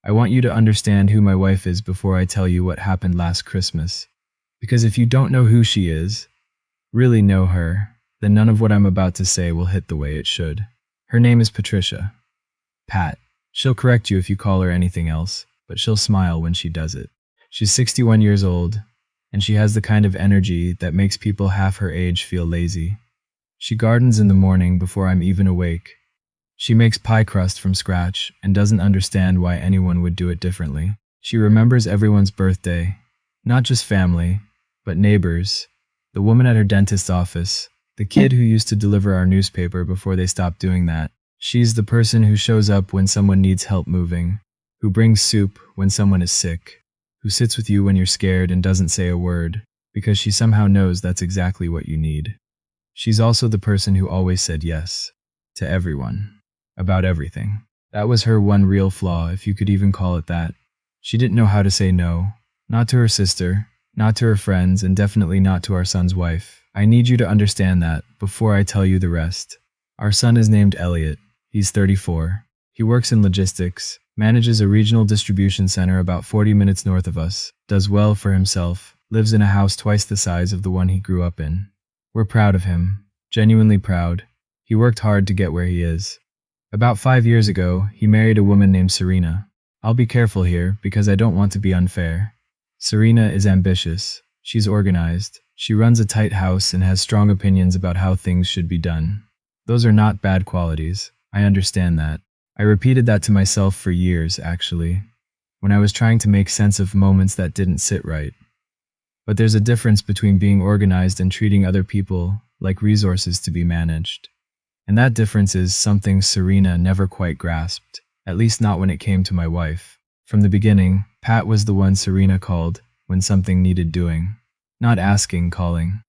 I want you to understand who my wife is before I tell you what happened last Christmas. Because if you don't know who she is, really know her, then none of what I'm about to say will hit the way it should. Her name is Patricia. Pat. She'll correct you if you call her anything else, but she'll smile when she does it. She's 61 years old, and she has the kind of energy that makes people half her age feel lazy. She gardens in the morning before I'm even awake. She makes pie crust from scratch and doesn't understand why anyone would do it differently. She remembers everyone's birthday, not just family, but neighbors, the woman at her dentist's office, the kid who used to deliver our newspaper before they stopped doing that. She's the person who shows up when someone needs help moving, who brings soup when someone is sick, who sits with you when you're scared and doesn't say a word, because she somehow knows that's exactly what you need. She's also the person who always said yes, to everyone, about everything. That was her one real flaw, if you could even call it that. She didn't know how to say no, not to her sister, not to her friends, and definitely not to our son's wife. I need you to understand that before I tell you the rest. Our son is named Elliot. He's 34. He works in logistics, manages a regional distribution center about 40 minutes north of us, does well for himself, lives in a house twice the size of the one he grew up in. We're proud of him, genuinely proud. He worked hard to get where he is. About 5 years ago, he married a woman named Serena. I'll be careful here because I don't want to be unfair. Serena is ambitious. She's organized. She runs a tight house and has strong opinions about how things should be done. Those are not bad qualities. I understand that. I repeated that to myself for years, actually, when I was trying to make sense of moments that didn't sit right. But there's a difference between being organized and treating other people like resources to be managed. And that difference is something Serena never quite grasped, at least not when it came to my wife. From the beginning, Pat was the one Serena called when something needed doing, not asking, calling.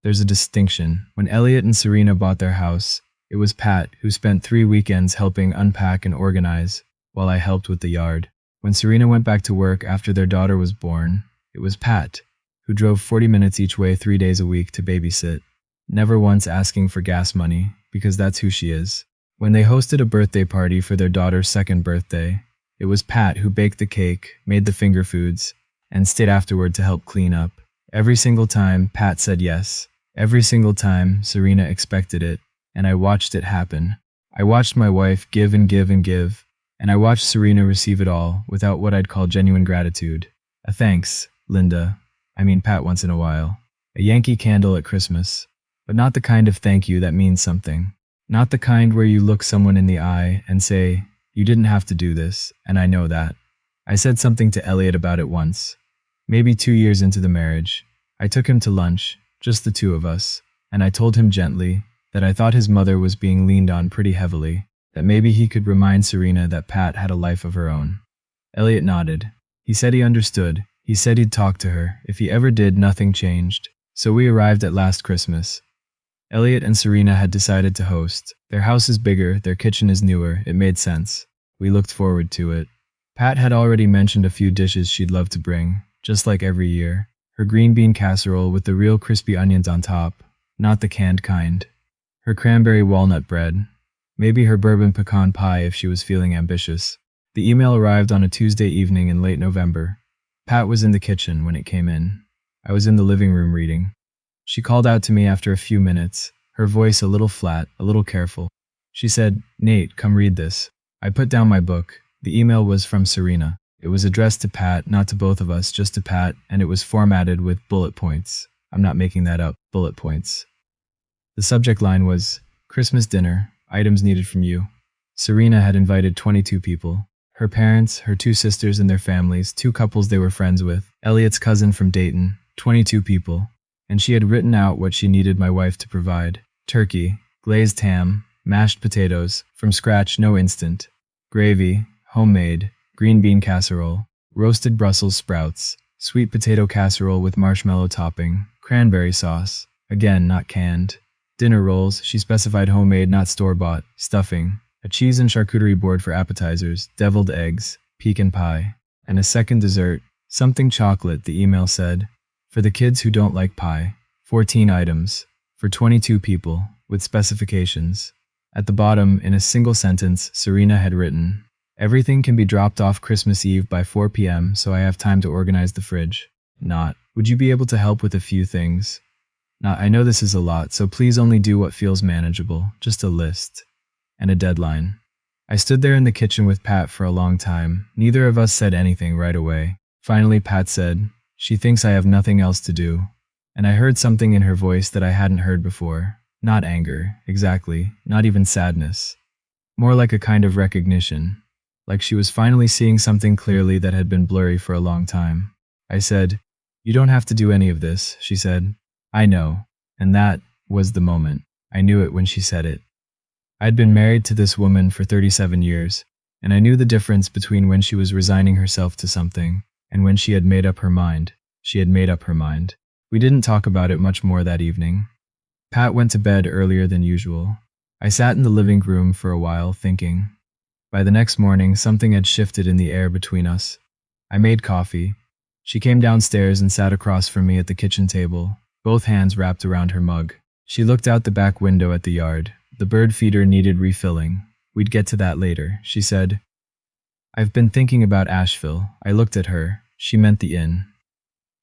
There's a distinction. When Elliot and Serena bought their house, it was Pat who spent 3 weekends helping unpack and organize, while I helped with the yard. When Serena went back to work after their daughter was born, it was Pat who drove 40 minutes each way 3 days a week to babysit, never once asking for gas money, because that's who she is. When they hosted a birthday party for their daughter's 2nd birthday, it was Pat who baked the cake, made the finger foods, and stayed afterward to help clean up. Every single time, Pat said yes. Every single time, Serena expected it. And I watched it happen. I watched my wife give and give and give, and I watched Serena receive it all without what I'd call genuine gratitude. A thanks, Linda. I mean Pat once in a while. A Yankee candle at Christmas. But not the kind of thank you that means something. Not the kind where you look someone in the eye and say, "You didn't have to do this, and I know that." I said something to Elliot about it once. Maybe 2 years into the marriage. I took him to lunch, just the two of us, and I told him gently that I thought his mother was being leaned on pretty heavily, that maybe he could remind Serena that Pat had a life of her own. Elliot nodded. He said he understood. He said he'd talk to her. If he ever did, nothing changed. So we arrived at last Christmas. Elliot and Serena had decided to host. Their house is bigger, their kitchen is newer, it made sense. We looked forward to it. Pat had already mentioned a few dishes she'd love to bring, just like every year. Her green bean casserole with the real crispy onions on top, not the canned kind. Her cranberry walnut bread, maybe her bourbon pecan pie if she was feeling ambitious. The email arrived on a Tuesday evening in late November. Pat was in the kitchen when it came in. I was in the living room reading. She called out to me after a few minutes, her voice a little flat, a little careful. She said, "Nate, come read this." I put down my book. The email was from Serena. It was addressed to Pat, not to both of us, just to Pat, and it was formatted with bullet points. I'm not making that up, bullet points. The subject line was, "Christmas dinner, items needed from you." Serena had invited 22 people. Her parents, her 2 sisters and their families, 2 couples they were friends with, Elliot's cousin from Dayton, 22 people. And she had written out what she needed my wife to provide. Turkey, glazed ham, mashed potatoes, from scratch, no instant, gravy, homemade, green bean casserole, roasted Brussels sprouts, sweet potato casserole with marshmallow topping, cranberry sauce, again not canned, dinner rolls, she specified homemade, not store-bought, stuffing, a cheese and charcuterie board for appetizers, deviled eggs, pecan pie, and a second dessert, something chocolate, the email said, for the kids who don't like pie, 14 items, for 22 people, with specifications. At the bottom, in a single sentence, Serena had written, Everything can be dropped off Christmas Eve by 4 p.m. so I have time to organize the fridge. Not, would you be able to help with a few things? Not, I know this is a lot, so please only do what feels manageable. Just a list. And a deadline. I stood there in the kitchen with Pat for a long time. Neither of us said anything right away. Finally, Pat said, "She thinks I have nothing else to do." And I heard something in her voice that I hadn't heard before. Not anger, exactly. Not even sadness. More like a kind of recognition. Like she was finally seeing something clearly that had been blurry for a long time. I said, "You don't have to do any of this," she said. "I know." And that was the moment. I knew it when she said it. I'd been married to this woman for 37 years, and I knew the difference between when she was resigning herself to something and when she had made up her mind. She had made up her mind. We didn't talk about it much more that evening. Pat went to bed earlier than usual. I sat in the living room for a while, thinking. By the next morning, something had shifted in the air between us. I made coffee. She came downstairs and sat across from me at the kitchen table, both hands wrapped around her mug. She looked out the back window at the yard. The bird feeder needed refilling. "We'd get to that later," she said. "I've been thinking about Asheville." I looked at her. She meant the inn.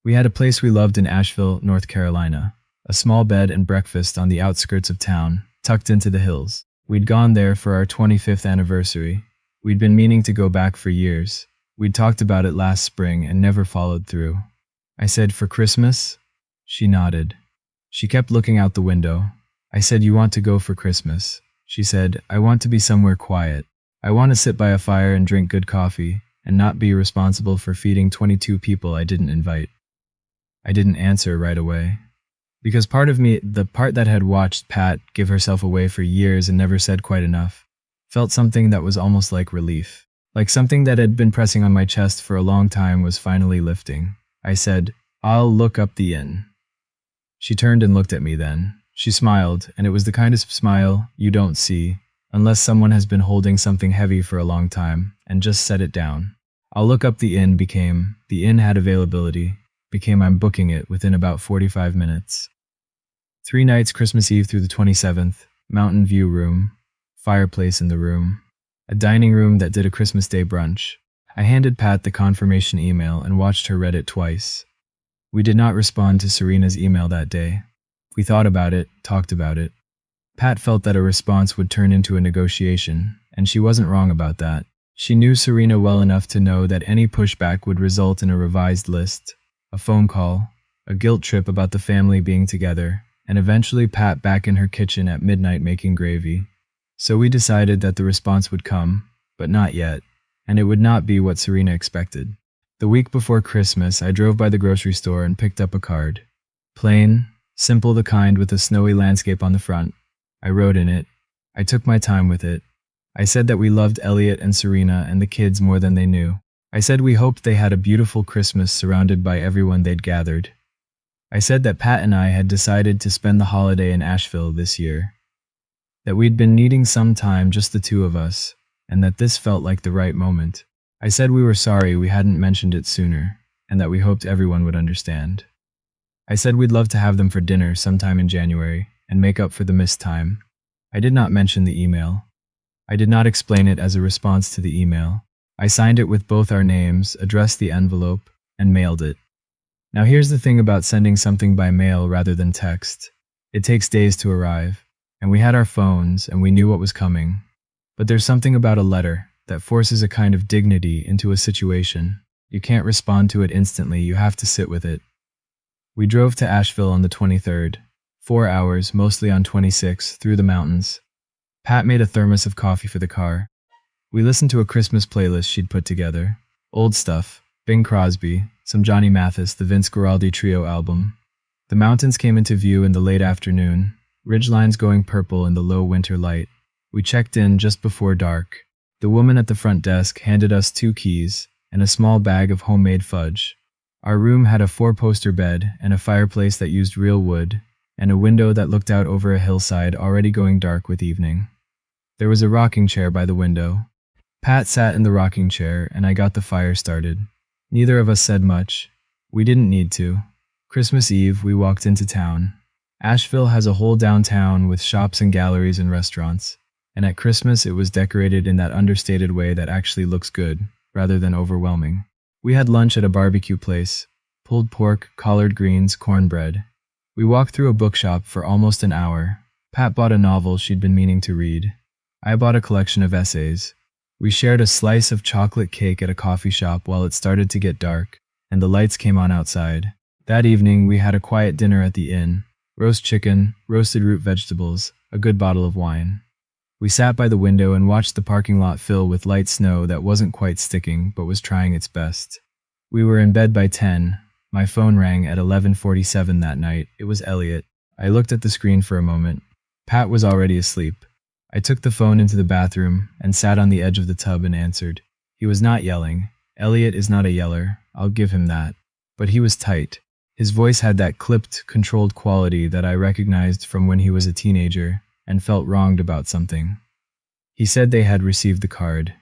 We had a place we loved in Asheville, North Carolina. A small bed and breakfast on the outskirts of town, tucked into the hills. We'd gone there for our 25th anniversary. We'd been meaning to go back for years. We'd talked about it last spring and never followed through. I said, "For Christmas?" She nodded. She kept looking out the window. I said, "You want to go for Christmas?" She said, "I want to be somewhere quiet. I want to sit by a fire and drink good coffee and not be responsible for feeding 22 people I didn't invite." I didn't answer right away. Because part of me, the part that had watched Pat give herself away for years and never said quite enough, felt something that was almost like relief. Like something that had been pressing on my chest for a long time was finally lifting. I said, "I'll look up the inn." She turned and looked at me then. She smiled, and it was the kind of smile you don't see unless someone has been holding something heavy for a long time and just set it down. "I'll look up the inn" became, the inn had availability, became I'm booking it within about 45 minutes. 3 nights, Christmas Eve through the 27th, mountain view room, fireplace in the room, a dining room that did a Christmas Day brunch. I handed Pat the confirmation email and watched her read it twice. We did not respond to Serena's email that day. We thought about it, talked about it. Pat felt that a response would turn into a negotiation, and she wasn't wrong about that. She knew Serena well enough to know that any pushback would result in a revised list, a phone call, a guilt trip about the family being together, and eventually Pat back in her kitchen at midnight making gravy. So we decided that the response would come, but not yet, and it would not be what Serena expected. The week before Christmas, I drove by the grocery store and picked up a card. Plain, simple, the kind with a snowy landscape on the front. I wrote in it. I took my time with it. I said that we loved Elliot and Serena and the kids more than they knew. I said we hoped they had a beautiful Christmas surrounded by everyone they'd gathered. I said that Pat and I had decided to spend the holiday in Asheville this year. That we'd been needing some time, just the two of us, and that this felt like the right moment. I said we were sorry we hadn't mentioned it sooner, and that we hoped everyone would understand. I said we'd love to have them for dinner sometime in January and make up for the missed time. I did not mention the email. I did not explain it as a response to the email. I signed it with both our names, addressed the envelope, and mailed it. Now here's the thing about sending something by mail rather than text. It takes days to arrive, and we had our phones and we knew what was coming. But there's something about a letter that forces a kind of dignity into a situation. You can't respond to it instantly, you have to sit with it. We drove to Asheville on the 23rd, 4 hours, mostly on 26, through the mountains. Pat made a thermos of coffee for the car. We listened to a Christmas playlist she'd put together. Old stuff, Bing Crosby, some Johnny Mathis, the Vince Guaraldi Trio album. The mountains came into view in the late afternoon, ridgelines going purple in the low winter light. We checked in just before dark. The woman at the front desk handed us 2 keys and a small bag of homemade fudge. Our room had a 4-poster bed and a fireplace that used real wood, and a window that looked out over a hillside already going dark with evening. There was a rocking chair by the window. Pat sat in the rocking chair, and I got the fire started. Neither of us said much. We didn't need to. Christmas Eve, we walked into town. Asheville has a whole downtown with shops and galleries and restaurants. And at Christmas, it was decorated in that understated way that actually looks good, rather than overwhelming. We had lunch at a barbecue place, pulled pork, collard greens, cornbread. We walked through a bookshop for almost an hour. Pat bought a novel she'd been meaning to read. I bought a collection of essays. We shared a slice of chocolate cake at a coffee shop while it started to get dark, and the lights came on outside. That evening, we had a quiet dinner at the inn. Roast chicken, roasted root vegetables, a good bottle of wine. We sat by the window and watched the parking lot fill with light snow that wasn't quite sticking but was trying its best. We were in bed by 10. My phone rang at 11:47 that night. It was Elliot. I looked at the screen for a moment. Pat was already asleep. I took the phone into the bathroom and sat on the edge of the tub and answered. He was not yelling. Elliot is not a yeller, I'll give him that. But he was tight. His voice had that clipped, controlled quality that I recognized from when he was a teenager and felt wronged about something. He said they had received the card.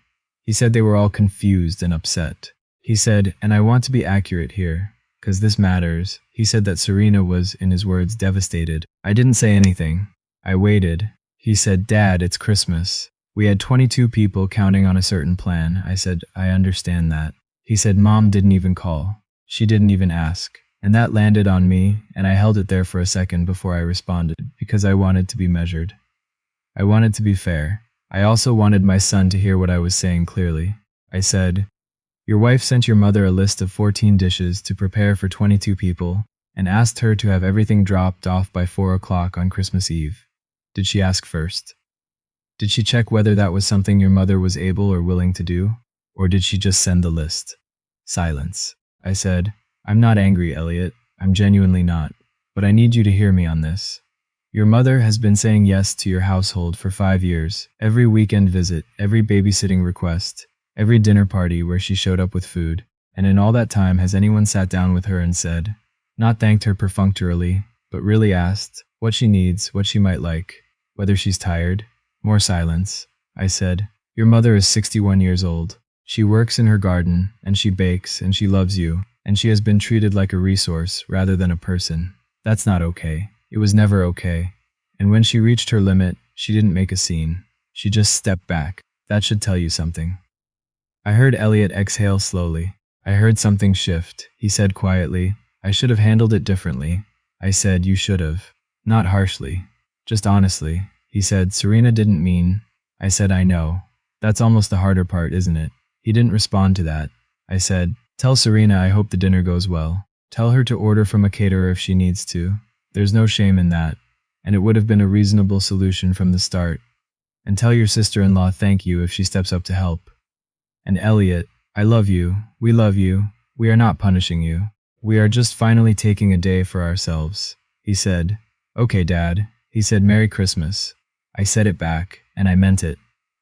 He said they were all confused and upset. He said, and I want to be accurate here, 'cause this matters. He said that Serena was, in his words, devastated. I didn't say anything. I waited. He said, Dad, it's Christmas. We had 22 people counting on a certain plan. I said, I understand that. He said, Mom didn't even call. She didn't even ask. And that landed on me, and I held it there for a second before I responded, because I wanted to be measured. I wanted to be fair. I also wanted my son to hear what I was saying clearly. I said, your wife sent your mother a list of 14 dishes to prepare for 22 people and asked her to have everything dropped off by 4 o'clock on Christmas Eve. Did she ask first? Did she check whether that was something your mother was able or willing to do? Or did she just send the list? Silence. I said, I'm not angry, Elliot. I'm genuinely not. But I need you to hear me on this. Your mother has been saying yes to your household for 5 years. Every weekend visit, every babysitting request, every dinner party where she showed up with food. And in all that time, has anyone sat down with her and said, not thanked her perfunctorily, but really asked what she needs, what she might like, whether she's tired? More silence. I said, your mother is 61 years old. She works in her garden, and she bakes, and she loves you, and she has been treated like a resource rather than a person. That's not okay. It was never okay. And when she reached her limit, she didn't make a scene. She just stepped back. That should tell you something. I heard Elliot exhale slowly. I heard something shift. He said quietly, I should have handled it differently. I said, you should have. Not harshly. Just honestly. He said, Serena didn't mean. I said, I know. That's almost the harder part, isn't it? He didn't respond to that. I said, tell Serena I hope the dinner goes well. Tell her to order from a caterer if she needs to. There's no shame in that. And it would have been a reasonable solution from the start. And tell your sister-in-law thank you if she steps up to help. And Elliot, I love you. We love you. We are not punishing you. We are just finally taking a day for ourselves. He said, okay, Dad. He said, Merry Christmas. I said it back, and I meant it.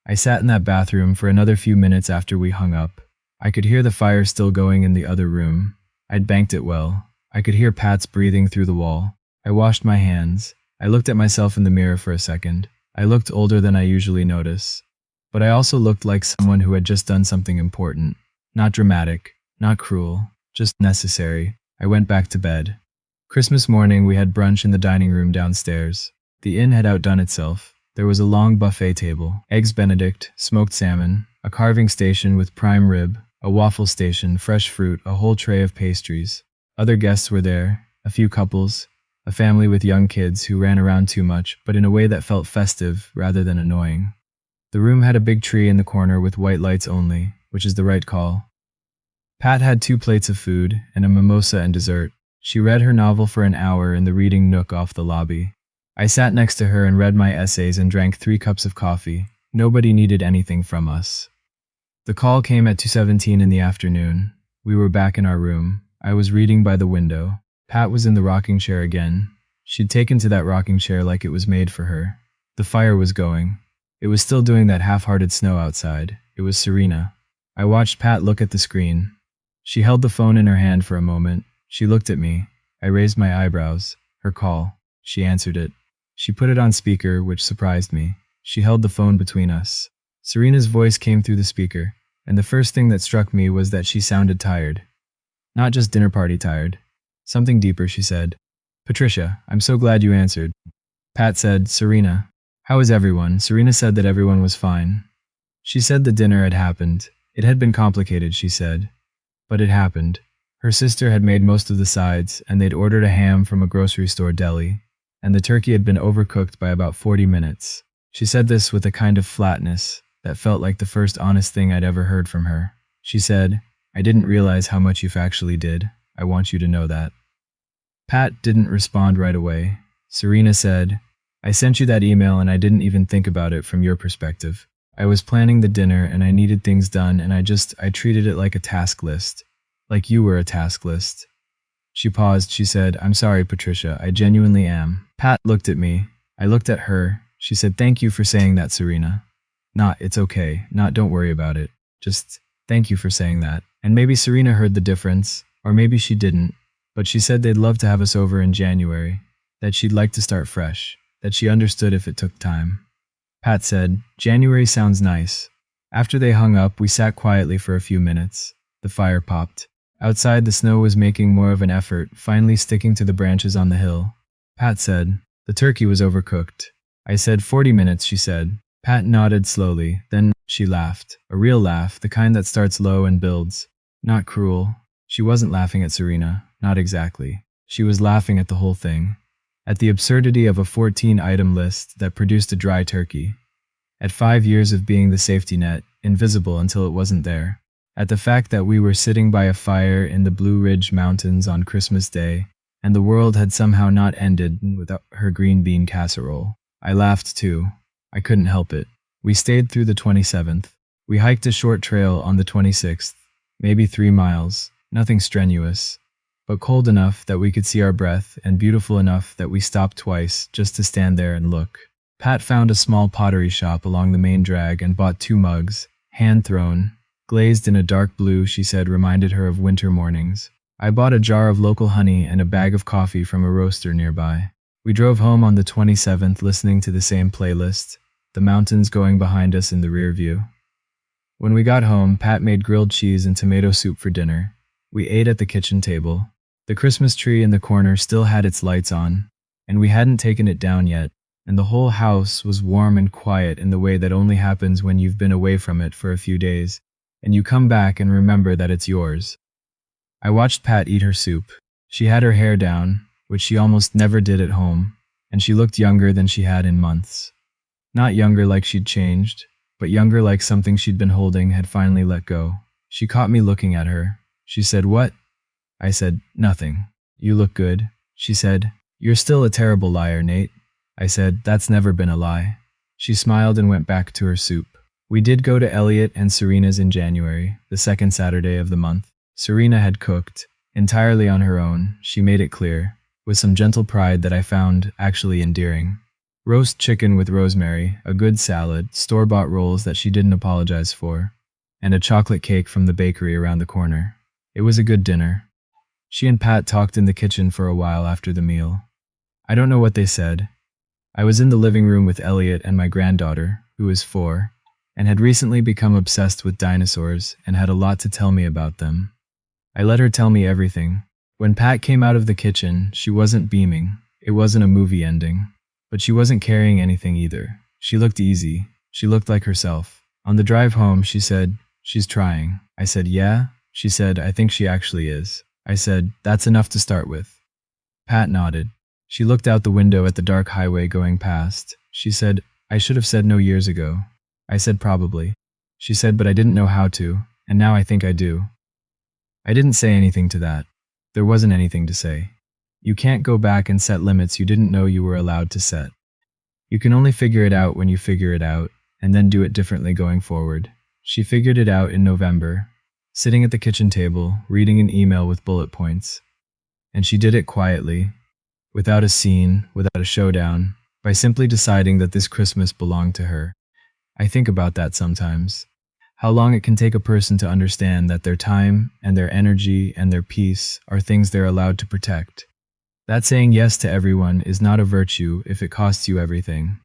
I sat in that bathroom for another few minutes after we hung up. I could hear the fire still going in the other room. I'd banked it well. I could hear Pat's breathing through the wall. I washed my hands. I looked at myself in the mirror for a second. I looked older than I usually notice. But I also looked like someone who had just done something important. Not dramatic, not cruel, just necessary. I went back to bed. Christmas morning, we had brunch in the dining room downstairs. The inn had outdone itself. There was a long buffet table, eggs Benedict, smoked salmon, a carving station with prime rib, a waffle station, fresh fruit, a whole tray of pastries. Other guests were there, a few couples, a family with young kids who ran around too much, but in a way that felt festive rather than annoying. The room had a big tree in the corner with white lights only, which is the right call. Pat had 2 plates of food and a mimosa and dessert. She read her novel for an hour in the reading nook off the lobby. I sat next to her and read my essays and drank 3 cups of coffee. Nobody needed anything from us. The call came at 2:17 in the afternoon. We were back in our room. I was reading by the window. Pat was in the rocking chair again. She'd taken to that rocking chair like it was made for her. The fire was going. It was still doing that half-hearted snow outside. It was Serena. I watched Pat look at the screen. She held the phone in her hand for a moment. She looked at me. I raised my eyebrows. Her call. She answered it. She put it on speaker, which surprised me. She held the phone between us. Serena's voice came through the speaker, and the first thing that struck me was that she sounded tired. Not just dinner party tired. Something deeper, she said. Patricia, I'm so glad you answered. Pat said, Serena, How is everyone? Serena said that everyone was fine. She said the dinner had happened. It had been complicated, she said. But it happened. Her sister had made most of the sides, and they'd ordered a ham from a grocery store deli, and the turkey had been overcooked by about 40 minutes. She said this with a kind of flatness that felt like the first honest thing I'd ever heard from her. She said, "I didn't realize how much you've actually did. I want you to know that." Pat didn't respond right away. Serena said, "I sent you that email and I didn't even think about it from your perspective. I was planning the dinner and I needed things done and I treated it like a task list. Like you were a task list." She paused. She said, "I'm sorry, Patricia. I genuinely am." Pat looked at me. I looked at her. She said, "Thank you for saying that, Serena." Not, "It's okay." Not, "Don't worry about it." Just, "Thank you for saying that." And maybe Serena heard the difference, or maybe she didn't. But she said they'd love to have us over in January, that she'd like to start fresh, that she understood if it took time. Pat said, "January sounds nice." After they hung up, we sat quietly for a few minutes. The fire popped. Outside, the snow was making more of an effort, finally sticking to the branches on the hill. Pat said, "The turkey was overcooked." I said, 40 minutes, she said. Pat nodded slowly, then she laughed. A real laugh, the kind that starts low and builds. Not cruel. She wasn't laughing at Serena. Not exactly. She was laughing at the whole thing. At the absurdity of a 14-item list that produced a dry turkey. At 5 years of being the safety net, invisible until it wasn't there. At the fact that we were sitting by a fire in the Blue Ridge Mountains on Christmas Day, and the world had somehow not ended without her green bean casserole. I laughed too. I couldn't help it. We stayed through the 27th. We hiked a short trail on the 26th, maybe 3 miles, nothing strenuous, but cold enough that we could see our breath and beautiful enough that we stopped twice just to stand there and look. Pat found a small pottery shop along the main drag and bought 2 mugs, hand-thrown, glazed in a dark blue she said reminded her of winter mornings. I bought a jar of local honey and a bag of coffee from a roaster nearby. We drove home on the 27th listening to the same playlist, the mountains going behind us in the rear view. When we got home, Pat made grilled cheese and tomato soup for dinner. We ate at the kitchen table. The Christmas tree in the corner still had its lights on, and we hadn't taken it down yet, and the whole house was warm and quiet in the way that only happens when you've been away from it for a few days, and you come back and remember that it's yours. I watched Pat eat her soup. She had her hair down, which she almost never did at home, and she looked younger than she had in months. Not younger like she'd changed, but younger like something she'd been holding had finally let go. She caught me looking at her. She said, "What?" I said, "Nothing. You look good." She said, "You're still a terrible liar, Nate." I said, "That's never been a lie." She smiled and went back to her soup. We did go to Elliot and Serena's in January, the second Saturday of the month. Serena had cooked, entirely on her own, she made it clear, with some gentle pride that I found actually endearing. Roast chicken with rosemary, a good salad, store-bought rolls that she didn't apologize for, and a chocolate cake from the bakery around the corner. It was a good dinner. She and Pat talked in the kitchen for a while after the meal. I don't know what they said. I was in the living room with Elliot and my granddaughter, who is 4, and had recently become obsessed with dinosaurs and had a lot to tell me about them. I let her tell me everything. When Pat came out of the kitchen, she wasn't beaming. It wasn't a movie ending. But she wasn't carrying anything either. She looked easy. She looked like herself. On the drive home, she said, "She's trying." I said, "Yeah?" She said, "I think she actually is." I said, "That's enough to start with." Pat nodded. She looked out the window at the dark highway going past. She said, "I should have said no years ago." I said, "Probably." She said, "But I didn't know how to, and now I think I do." I didn't say anything to that. There wasn't anything to say. You can't go back and set limits you didn't know you were allowed to set. You can only figure it out when you figure it out, and then do it differently going forward. She figured it out in November, sitting at the kitchen table, reading an email with bullet points. And she did it quietly, without a scene, without a showdown, by simply deciding that this Christmas belonged to her. I think about that sometimes. How long it can take a person to understand that their time and their energy and their peace are things they're allowed to protect. That saying yes to everyone is not a virtue if it costs you everything.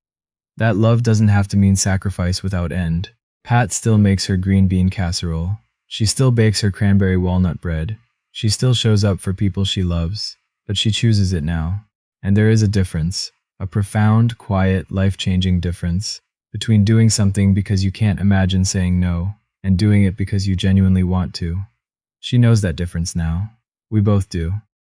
That love doesn't have to mean sacrifice without end. Pat still makes her green bean casserole. She still bakes her cranberry walnut bread. She still shows up for people she loves, but she chooses it now. And there is a difference. A profound, quiet, life-changing difference between doing something because you can't imagine saying no and doing it because you genuinely want to. She knows that difference now. We both do.